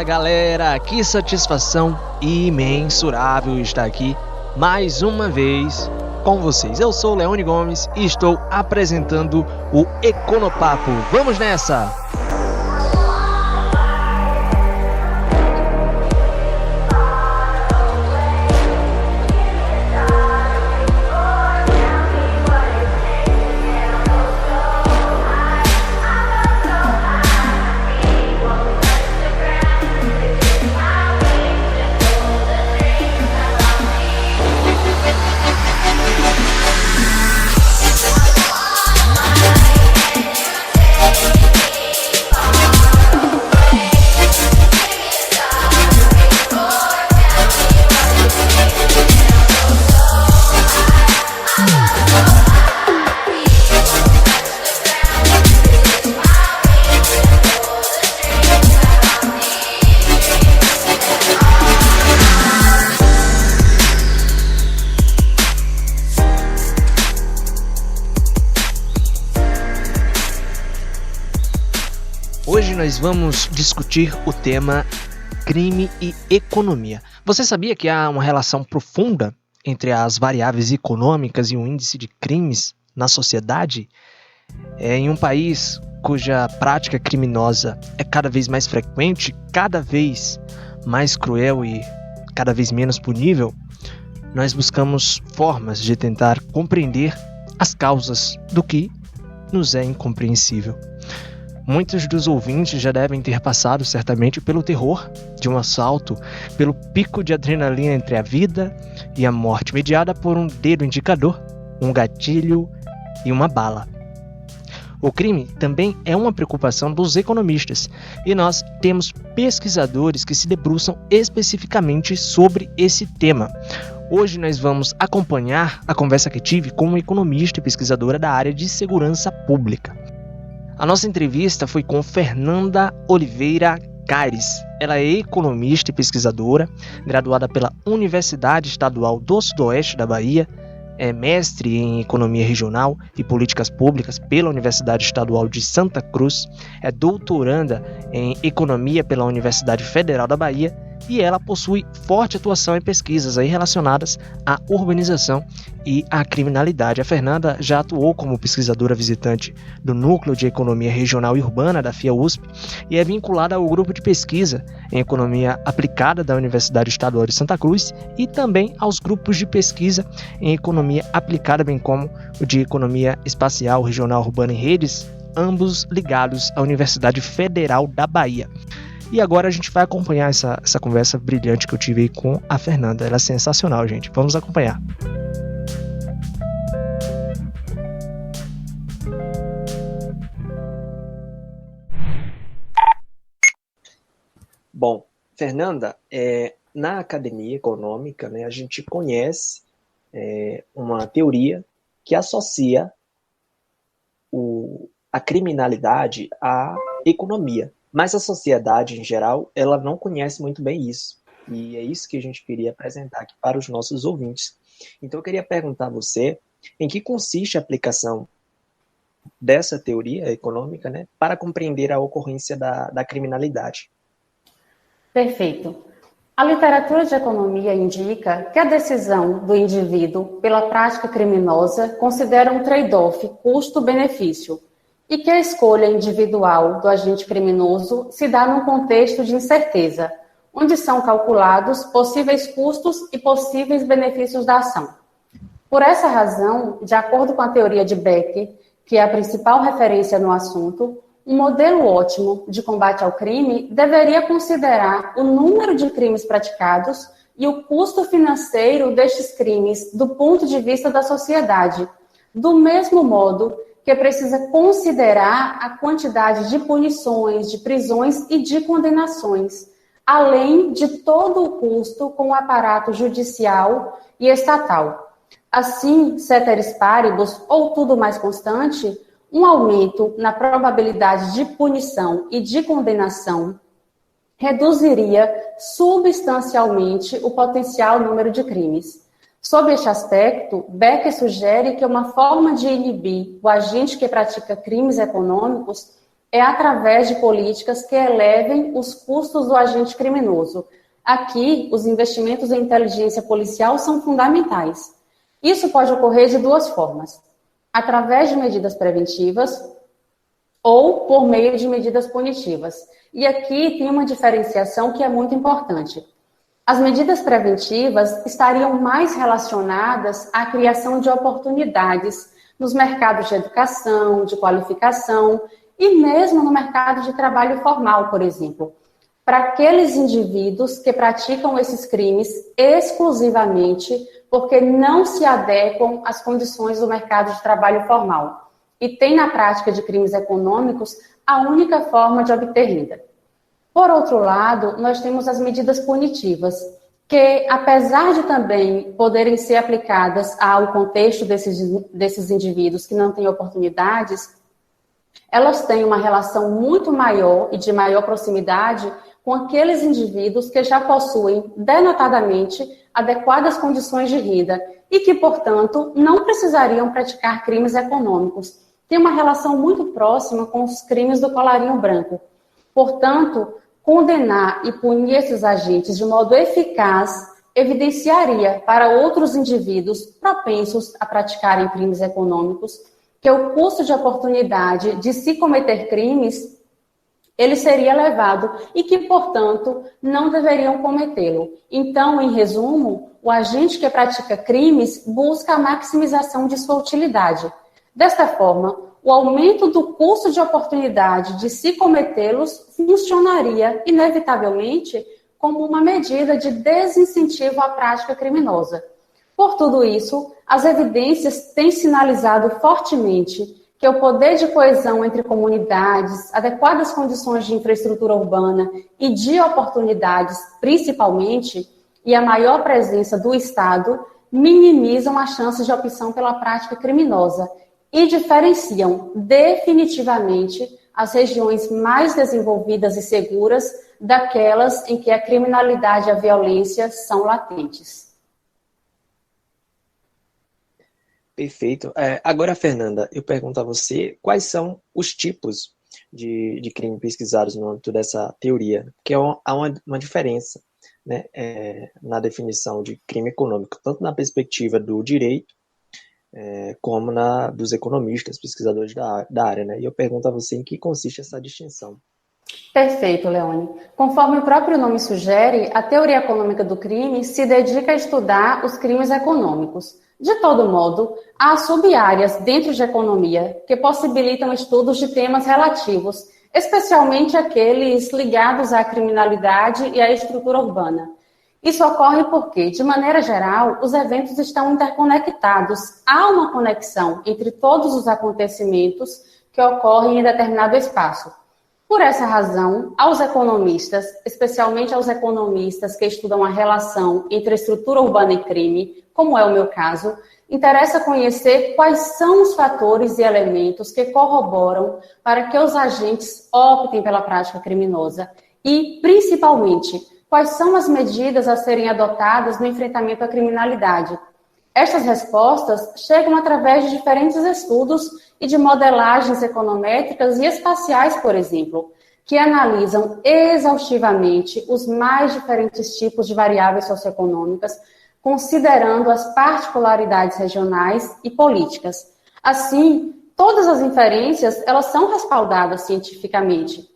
Fala galera, que satisfação imensurável estar aqui mais uma vez com vocês. Eu sou o Leone Gomes e estou apresentando o Econopapo. Vamos nessa! Hoje nós vamos discutir o tema crime e economia. Você sabia que há uma relação profunda entre as variáveis econômicas e o índice de crimes na sociedade? Em um país cuja prática criminosa é cada vez mais frequente, cada vez mais cruel e cada vez menos punível, nós buscamos formas de tentar compreender as causas do que nos é incompreensível. Muitos dos ouvintes já devem ter passado certamente pelo terror de um assalto, pelo pico de adrenalina entre a vida e a morte, mediada por um dedo indicador, um gatilho e uma bala. O crime também é uma preocupação dos economistas, e nós temos pesquisadores que se debruçam especificamente sobre esse tema. Hoje nós vamos acompanhar a conversa que tive com uma economista e pesquisadora da área de segurança pública. A nossa entrevista foi com Fernanda Oliveira Caires. Ela é economista e pesquisadora, graduada pela Universidade Estadual do Sudoeste da Bahia, é mestre em Economia Regional e Políticas Públicas pela Universidade Estadual de Santa Cruz, é doutoranda em Economia pela Universidade Federal da Bahia e ela possui forte atuação em pesquisas aí relacionadas à urbanização e à criminalidade. A Fernanda já atuou como pesquisadora visitante do Núcleo de Economia Regional e Urbana da FIA-USP e é vinculada ao grupo de pesquisa em Economia Aplicada da Universidade Estadual de Santa Cruz e também aos grupos de pesquisa em Economia Aplicada, bem como o de Economia Espacial, Regional, Urbana e Redes, ambos ligados à Universidade Federal da Bahia. E agora a gente vai acompanhar essa conversa brilhante que eu tive aí com a Fernanda. Ela é sensacional, gente. Vamos acompanhar. Bom, Fernanda, na academia econômica, né, a gente conhece uma teoria que associa a criminalidade à economia. Mas a sociedade, em geral, ela não conhece muito bem isso. E é isso que a gente queria apresentar aqui para os nossos ouvintes. Então, eu queria perguntar a você em que consiste a aplicação dessa teoria econômica, né, para compreender a ocorrência da criminalidade. Perfeito. A literatura de economia indica que a decisão do indivíduo pela prática criminosa considera um trade-off custo-benefício, e que a escolha individual do agente criminoso se dá num contexto de incerteza, onde são calculados possíveis custos e possíveis benefícios da ação. Por essa razão, de acordo com a teoria de Beck, que é a principal referência no assunto, um modelo ótimo de combate ao crime deveria considerar o número de crimes praticados e o custo financeiro destes crimes do ponto de vista da sociedade, do mesmo modo que precisa considerar a quantidade de punições, de prisões e de condenações, além de todo o custo com o aparato judicial e estatal. Assim, ceteris paribus, ou tudo mais constante, um aumento na probabilidade de punição e de condenação reduziria substancialmente o potencial número de crimes. Sob este aspecto, Beck sugere que uma forma de inibir o agente que pratica crimes econômicos é através de políticas que elevem os custos do agente criminoso. Aqui, os investimentos em inteligência policial são fundamentais. Isso pode ocorrer de duas formas: através de medidas preventivas ou por meio de medidas punitivas. E aqui tem uma diferenciação que é muito importante. As medidas preventivas estariam mais relacionadas à criação de oportunidades nos mercados de educação, de qualificação e mesmo no mercado de trabalho formal, por exemplo, para aqueles indivíduos que praticam esses crimes exclusivamente porque não se adequam às condições do mercado de trabalho formal e têm na prática de crimes econômicos a única forma de obter renda. Por outro lado, nós temos as medidas punitivas, que, apesar de também poderem ser aplicadas ao contexto desses indivíduos que não têm oportunidades, elas têm uma relação muito maior e de maior proximidade com aqueles indivíduos que já possuem, denotadamente, adequadas condições de renda e que, portanto, não precisariam praticar crimes econômicos. Tem uma relação muito próxima com os crimes do colarinho branco. Portanto, condenar e punir esses agentes de modo eficaz evidenciaria para outros indivíduos propensos a praticarem crimes econômicos que o custo de oportunidade de se cometer crimes ele seria elevado e que, portanto, não deveriam cometê-lo. Então, em resumo, o agente que pratica crimes busca a maximização de sua utilidade. Desta forma, o aumento do custo de oportunidade de se cometê-los funcionaria, inevitavelmente, como uma medida de desincentivo à prática criminosa. Por tudo isso, as evidências têm sinalizado fortemente que o poder de coesão entre comunidades, adequadas condições de infraestrutura urbana e de oportunidades, principalmente, e a maior presença do Estado, minimizam as chances de opção pela prática criminosa e diferenciam definitivamente as regiões mais desenvolvidas e seguras daquelas em que a criminalidade e a violência são latentes. Perfeito. Agora, Fernanda, eu pergunto a você quais são os tipos de crime pesquisados no âmbito dessa teoria, porque há uma diferença, né, na definição de crime econômico, tanto na perspectiva do direito, como dos economistas, pesquisadores da área, né? E eu pergunto a você em que consiste essa distinção. Perfeito, Leone. Conforme o próprio nome sugere, a teoria econômica do crime se dedica a estudar os crimes econômicos. De todo modo, há sub-áreas dentro de economia que possibilitam estudos de temas relativos, especialmente aqueles ligados à criminalidade e à estrutura urbana. Isso ocorre porque, de maneira geral, os eventos estão interconectados. Há uma conexão entre todos os acontecimentos que ocorrem em determinado espaço. Por essa razão, aos economistas, especialmente aos economistas que estudam a relação entre estrutura urbana e crime, como é o meu caso, interessa conhecer quais são os fatores e elementos que corroboram para que os agentes optem pela prática criminosa e, principalmente, quais são as medidas a serem adotadas no enfrentamento à criminalidade. Estas respostas chegam através de diferentes estudos e de modelagens econométricas e espaciais, por exemplo, que analisam exaustivamente os mais diferentes tipos de variáveis socioeconômicas, considerando as particularidades regionais e políticas. Assim, todas as inferências, elas são respaldadas cientificamente.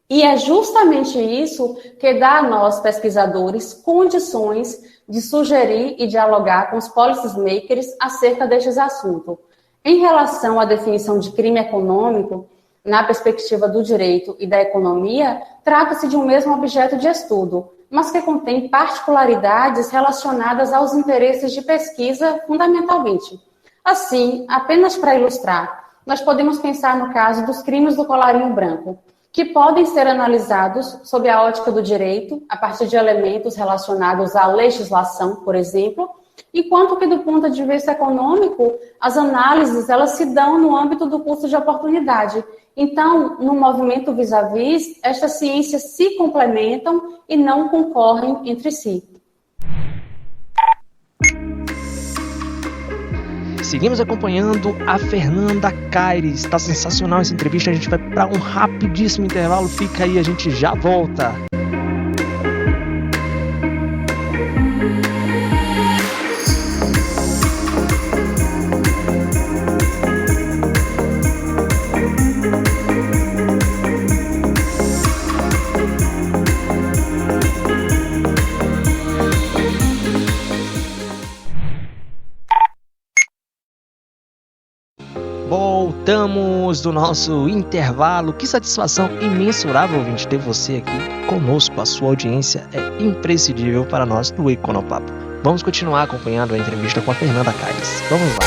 E é justamente isso que dá a nós, pesquisadores, condições de sugerir e dialogar com os policy makers acerca destes assuntos. Em relação à definição de crime econômico, na perspectiva do direito e da economia, trata-se de um mesmo objeto de estudo, mas que contém particularidades relacionadas aos interesses de pesquisa, fundamentalmente. Assim, apenas para ilustrar, nós podemos pensar no caso dos crimes do colarinho branco, que podem ser analisados sob a ótica do direito, a partir de elementos relacionados à legislação, por exemplo, enquanto que do ponto de vista econômico, as análises elas se dão no âmbito do custo de oportunidade. Então, no movimento vis-à-vis, estas ciências se complementam e não concorrem entre si. Seguimos acompanhando a Fernanda Caires. Está sensacional essa entrevista. A gente vai para um rapidíssimo intervalo. Fica aí, a gente já volta. Voltamos do nosso intervalo. Que satisfação imensurável, ouvinte, ter você aqui conosco. A sua audiência é imprescindível para nós do Econopapo. Vamos continuar acompanhando a entrevista com a Fernanda Caires. Vamos lá.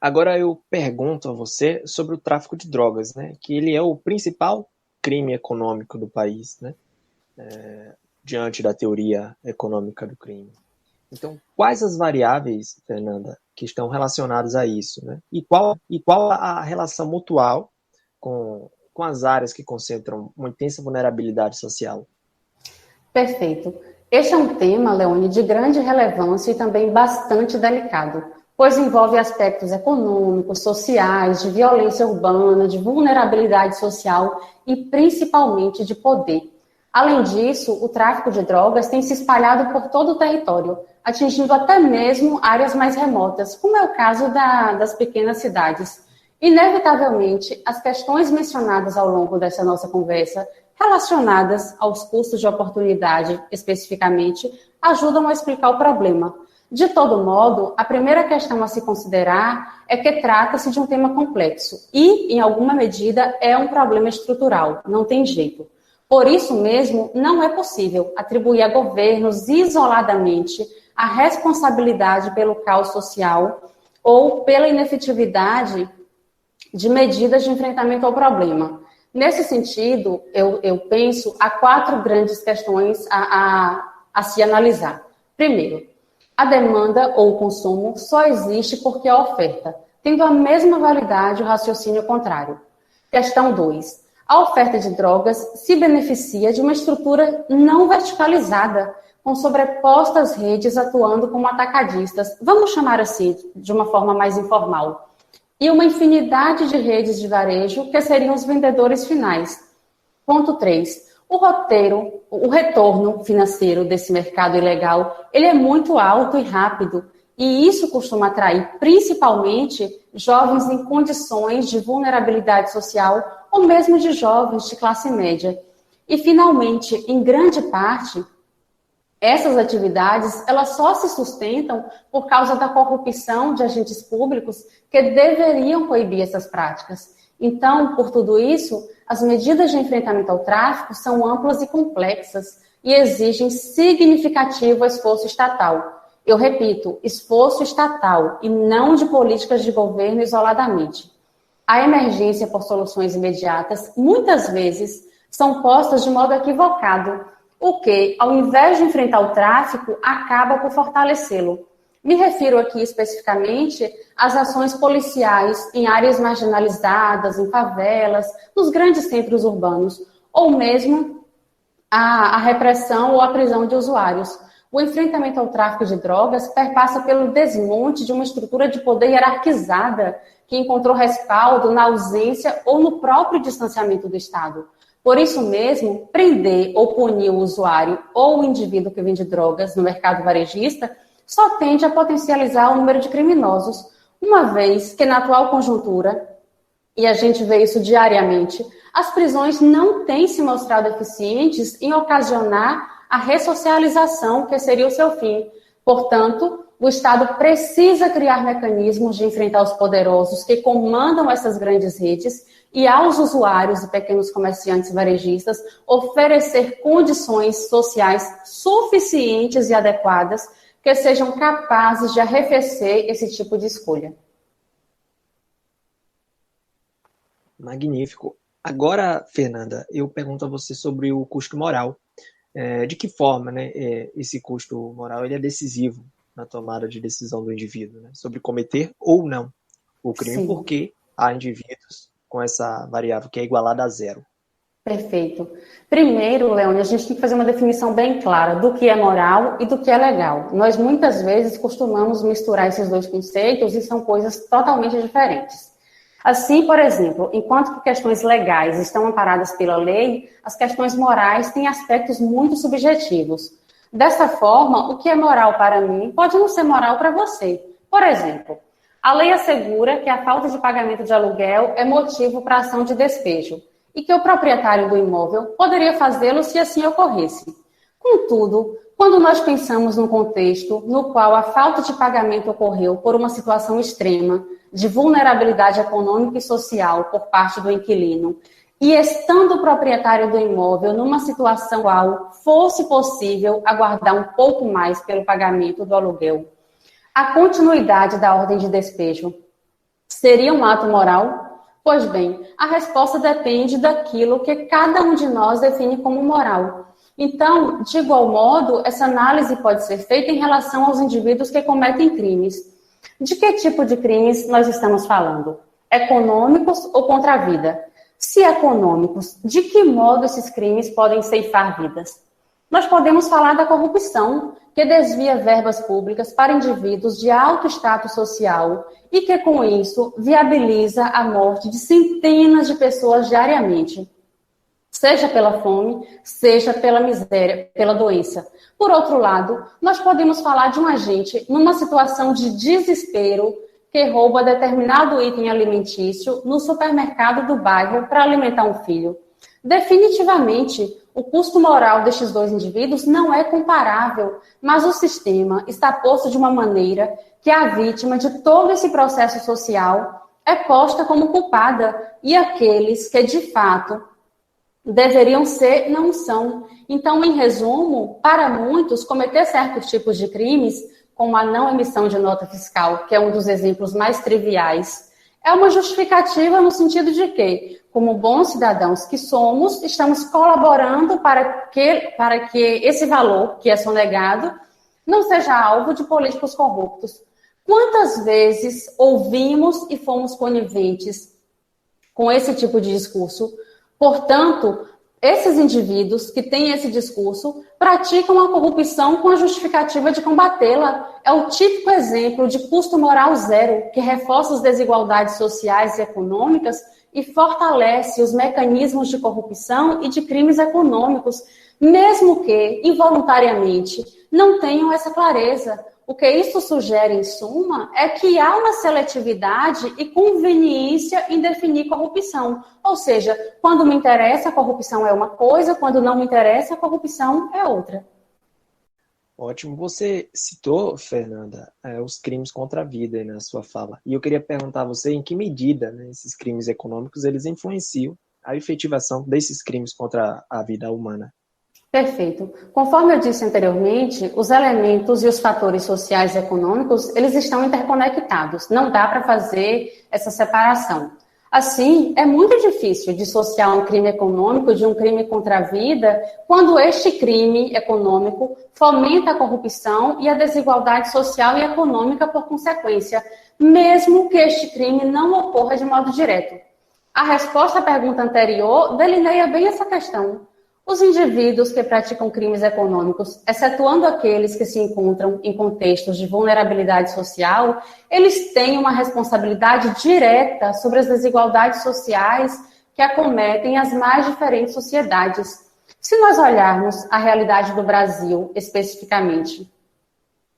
Agora eu pergunto a você sobre o tráfico de drogas, né? Que ele é o principal crime econômico do país, né? Diante da teoria econômica do crime. Então, quais as variáveis, Fernanda, que estão relacionadas a isso, né? E qual a relação mutual com as áreas que concentram uma intensa vulnerabilidade social? Perfeito. Este é um tema, Leone, de grande relevância e também bastante delicado, pois envolve aspectos econômicos, sociais, de violência urbana, de vulnerabilidade social e principalmente de poder. Além disso, o tráfico de drogas tem se espalhado por todo o território, atingindo até mesmo áreas mais remotas, como é o caso das pequenas cidades. Inevitavelmente, as questões mencionadas ao longo dessa nossa conversa, relacionadas aos custos de oportunidade especificamente, ajudam a explicar o problema. De todo modo, a primeira questão a se considerar é que trata-se de um tema complexo e, em alguma medida, é um problema estrutural, não tem jeito. Por isso mesmo, não é possível atribuir a governos isoladamente a responsabilidade pelo caos social ou pela inefetividade de medidas de enfrentamento ao problema. Nesse sentido, eu penso, há 4 grandes questões a se analisar. Primeiro, a demanda ou o consumo só existe porque há oferta, tendo a mesma validade o raciocínio contrário. Questão 2. A oferta de drogas se beneficia de uma estrutura não verticalizada, com sobrepostas redes atuando como atacadistas, vamos chamar assim, de uma forma mais informal, e uma infinidade de redes de varejo que seriam os vendedores finais. Ponto 3. O retorno financeiro desse mercado ilegal, ele é muito alto e rápido, e isso costuma atrair principalmente jovens em condições de vulnerabilidade social ou mesmo de jovens de classe média. E, finalmente, em grande parte, essas atividades elas só se sustentam por causa da corrupção de agentes públicos que deveriam coibir essas práticas. Então, por tudo isso, as medidas de enfrentamento ao tráfico são amplas e complexas e exigem significativo esforço estatal. Eu repito, esforço estatal e não de políticas de governo isoladamente. A emergência por soluções imediatas, muitas vezes, são postas de modo equivocado, o que, ao invés de enfrentar o tráfico, acaba por fortalecê-lo. Me refiro aqui especificamente às ações policiais em áreas marginalizadas, em favelas, nos grandes centros urbanos, ou mesmo a repressão ou a prisão de usuários. O enfrentamento ao tráfico de drogas perpassa pelo desmonte de uma estrutura de poder hierarquizada que encontrou respaldo na ausência ou no próprio distanciamento do Estado. Por isso mesmo, prender ou punir o usuário ou o indivíduo que vende drogas no mercado varejista só tende a potencializar o número de criminosos, uma vez que na atual conjuntura, e a gente vê isso diariamente, as prisões não têm se mostrado eficientes em ocasionar a ressocialização, que seria o seu fim. Portanto, o Estado precisa criar mecanismos de enfrentar os poderosos que comandam essas grandes redes e aos usuários e pequenos comerciantes varejistas oferecer condições sociais suficientes e adequadas que sejam capazes de arrefecer esse tipo de escolha. Magnífico. Agora, Fernanda, eu pergunto a você sobre o custo moral. De que forma, né, esse custo moral ele é decisivo na tomada de decisão do indivíduo, né, sobre cometer ou não o crime, Sim. porque há indivíduos com essa variável que é igualada a zero. Perfeito. Primeiro, Leone, a gente tem que fazer uma definição bem clara do que é moral e do que é legal. Nós, muitas vezes, costumamos misturar esses dois conceitos e são coisas totalmente diferentes. Assim, por exemplo, enquanto que questões legais estão amparadas pela lei, as questões morais têm aspectos muito subjetivos. Dessa forma, o que é moral para mim pode não ser moral para você. Por exemplo, a lei assegura que a falta de pagamento de aluguel é motivo para ação de despejo e que o proprietário do imóvel poderia fazê-lo se assim ocorresse. Contudo, quando nós pensamos num contexto no qual a falta de pagamento ocorreu por uma situação extrema de vulnerabilidade econômica e social por parte do inquilino, e estando o proprietário do imóvel numa situação qual fosse possível aguardar um pouco mais pelo pagamento do aluguel, a continuidade da ordem de despejo seria um ato moral? Pois bem, a resposta depende daquilo que cada um de nós define como moral. Então, de igual modo, essa análise pode ser feita em relação aos indivíduos que cometem crimes. De que tipo de crimes nós estamos falando? Econômicos ou contra a vida? Se econômicos, de que modo esses crimes podem ceifar vidas? Nós podemos falar da corrupção, que desvia verbas públicas para indivíduos de alto status social e que, com isso, viabiliza a morte de centenas de pessoas diariamente, seja pela fome, seja pela miséria, pela doença. Por outro lado, nós podemos falar de um agente numa situação de desespero que rouba determinado item alimentício no supermercado do bairro para alimentar um filho. Definitivamente, o custo moral destes dois indivíduos não é comparável, mas o sistema está posto de uma maneira que a vítima de todo esse processo social é posta como culpada e aqueles que, de fato, deveriam ser, não são. Então, em resumo, para muitos, cometer certos tipos de crimes, como a não emissão de nota fiscal, que é um dos exemplos mais triviais, é uma justificativa no sentido de que, como bons cidadãos que somos, estamos colaborando para que esse valor que é sonegado não seja alvo de políticos corruptos. Quantas vezes ouvimos e fomos coniventes com esse tipo de discurso? Portanto, esses indivíduos que têm esse discurso praticam a corrupção com a justificativa de combatê-la. É o típico exemplo de custo moral zero, que reforça as desigualdades sociais e econômicas e fortalece os mecanismos de corrupção e de crimes econômicos, mesmo que, involuntariamente, não tenham essa clareza. O que isso sugere, em suma, é que há uma seletividade e conveniência em definir corrupção. Ou seja, quando me interessa, a corrupção é uma coisa, quando não me interessa, a corrupção é outra. Ótimo. Você citou, Fernanda, os crimes contra a vida aí na sua fala. E eu queria perguntar a você em que medida, né, esses crimes econômicos eles influenciam a efetivação desses crimes contra a vida humana. Perfeito. Conforme eu disse anteriormente, os elementos e os fatores sociais e econômicos, eles estão interconectados. Não dá para fazer essa separação. Assim, é muito difícil dissociar um crime econômico de um crime contra a vida quando este crime econômico fomenta a corrupção e a desigualdade social e econômica por consequência, mesmo que este crime não ocorra de modo direto. A resposta à pergunta anterior delineia bem essa questão. Os indivíduos que praticam crimes econômicos, excetuando aqueles que se encontram em contextos de vulnerabilidade social, eles têm uma responsabilidade direta sobre as desigualdades sociais que acometem as mais diferentes sociedades. Se nós olharmos a realidade do Brasil especificamente,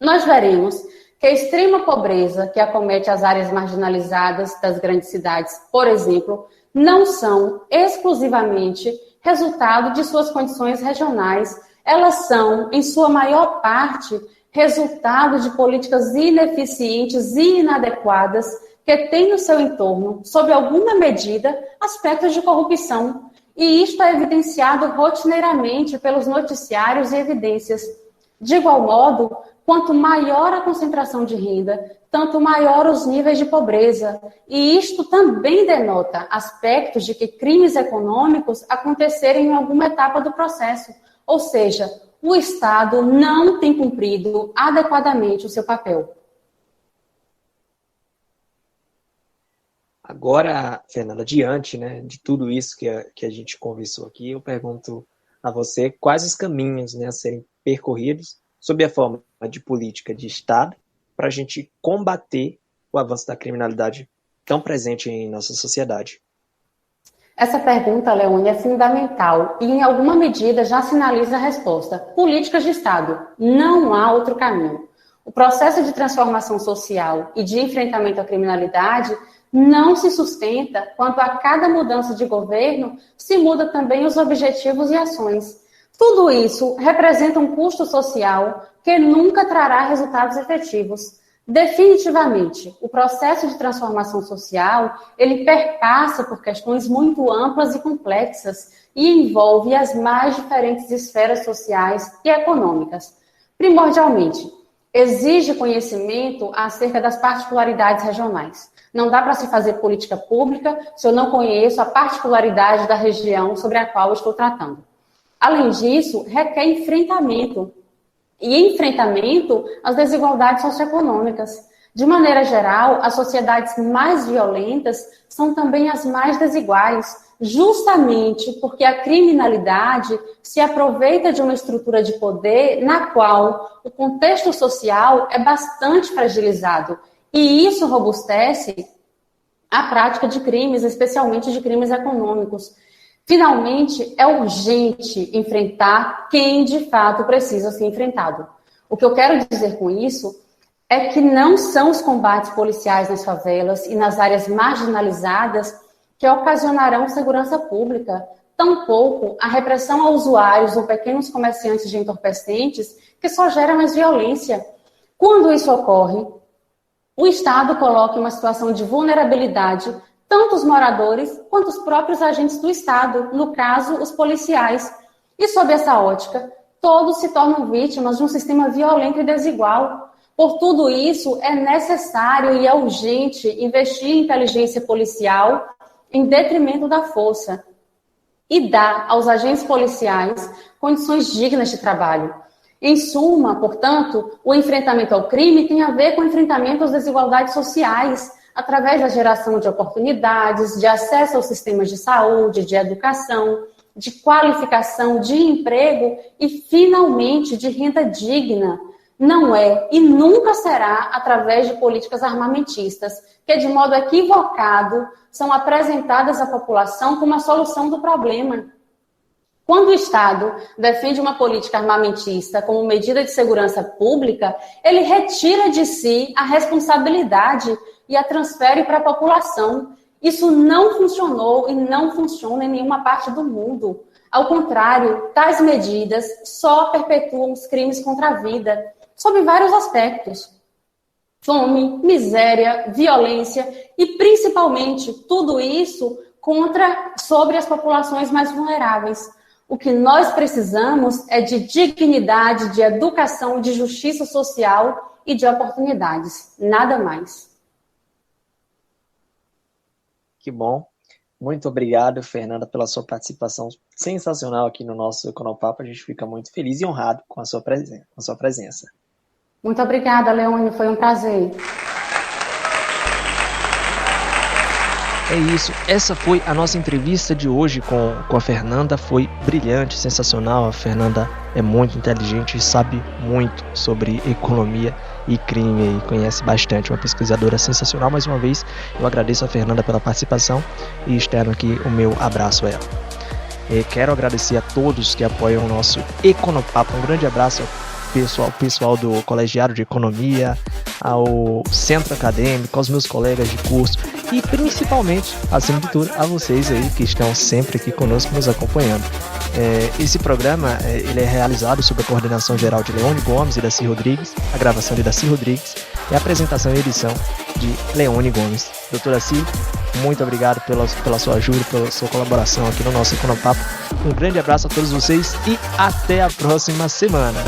nós veremos que a extrema pobreza que acomete as áreas marginalizadas das grandes cidades, por exemplo, não são exclusivamente resultado de suas condições regionais. Elas são, em sua maior parte, resultado de políticas ineficientes e inadequadas que têm no seu entorno, sob alguma medida, aspectos de corrupção. E isto é evidenciado rotineiramente pelos noticiários e evidências. De igual modo, quanto maior a concentração de renda, tanto maior os níveis de pobreza. E isto também denota aspectos de que crimes econômicos acontecerem em alguma etapa do processo. Ou seja, o Estado não tem cumprido adequadamente o seu papel. Agora, Fernanda, diante, né, de tudo isso que a gente conversou aqui, eu pergunto a você quais os caminhos, né, a serem percorridos sob a forma de política de Estado para a gente combater o avanço da criminalidade tão presente em nossa sociedade. Essa pergunta, Leone, é fundamental e, em alguma medida, já sinaliza a resposta. Políticas de Estado. Não há outro caminho. O processo de transformação social e de enfrentamento à criminalidade não se sustenta quando a cada mudança de governo se muda também os objetivos e ações. Tudo isso representa um custo social que nunca trará resultados efetivos. Definitivamente, o processo de transformação social, ele perpassa por questões muito amplas e complexas e envolve as mais diferentes esferas sociais e econômicas. Primordialmente, exige conhecimento acerca das particularidades regionais. Não dá para se fazer política pública se eu não conheço a particularidade da região sobre a qual eu estou tratando. Além disso, requer enfrentamento. E enfrentamento às desigualdades socioeconômicas. De maneira geral, as sociedades mais violentas são também as mais desiguais, justamente porque a criminalidade se aproveita de uma estrutura de poder na qual o contexto social é bastante fragilizado. E isso robustece a prática de crimes, especialmente de crimes econômicos. Finalmente, é urgente enfrentar quem de fato precisa ser enfrentado. O que eu quero dizer com isso é que não são os combates policiais nas favelas e nas áreas marginalizadas que ocasionarão segurança pública, tampouco a repressão a usuários ou pequenos comerciantes de entorpecentes, que só gera mais violência. Quando isso ocorre, o Estado coloca em uma situação de vulnerabilidade tanto os moradores quanto os próprios agentes do Estado, no caso, os policiais. E sob essa ótica, todos se tornam vítimas de um sistema violento e desigual. Por tudo isso, é necessário e é urgente investir em inteligência policial em detrimento da força e dar aos agentes policiais condições dignas de trabalho. Em suma, portanto, o enfrentamento ao crime tem a ver com o enfrentamento às desigualdades sociais, através da geração de oportunidades, de acesso aos sistemas de saúde, de educação, de qualificação, de emprego e, finalmente, de renda digna. Não é e nunca será através de políticas armamentistas, que, de modo equivocado, são apresentadas à população como a solução do problema. Quando o Estado defende uma política armamentista como medida de segurança pública, ele retira de si a responsabilidade e a transfere para a população. Isso não funcionou e não funciona em nenhuma parte do mundo. Ao contrário, tais medidas só perpetuam os crimes contra a vida, sob vários aspectos. Fome, miséria, violência e, principalmente, tudo isso sobre as populações mais vulneráveis. O que nós precisamos é de dignidade, de educação, de justiça social e de oportunidades. Nada mais. Que bom. Muito obrigado, Fernanda, pela sua participação sensacional aqui no nosso Econopapo. A gente fica muito feliz e honrado com a sua presença. Muito obrigada, Leone. Foi um prazer. É isso, essa foi a nossa entrevista de hoje com a Fernanda, foi brilhante, sensacional. A Fernanda é muito inteligente e sabe muito sobre economia e crime, e conhece bastante, uma pesquisadora sensacional. Mais uma vez, eu agradeço a Fernanda pela participação e externo aqui o meu abraço a ela. Quero agradecer a todos que apoiam o nosso Econopapo, um grande abraço ao pessoal do Colegiado de Economia, ao Centro Acadêmico, aos meus colegas de curso e principalmente, acima de tudo, a vocês aí que estão sempre aqui conosco nos acompanhando. Esse programa ele é realizado sob a coordenação geral de Leone Gomes e Daci Rodrigues, a gravação de Daci Rodrigues e a apresentação e edição de Leone Gomes. Doutora Daci, muito obrigado pela sua ajuda, pela sua colaboração aqui no nosso Econopapo. Um grande abraço a todos vocês e até a próxima semana.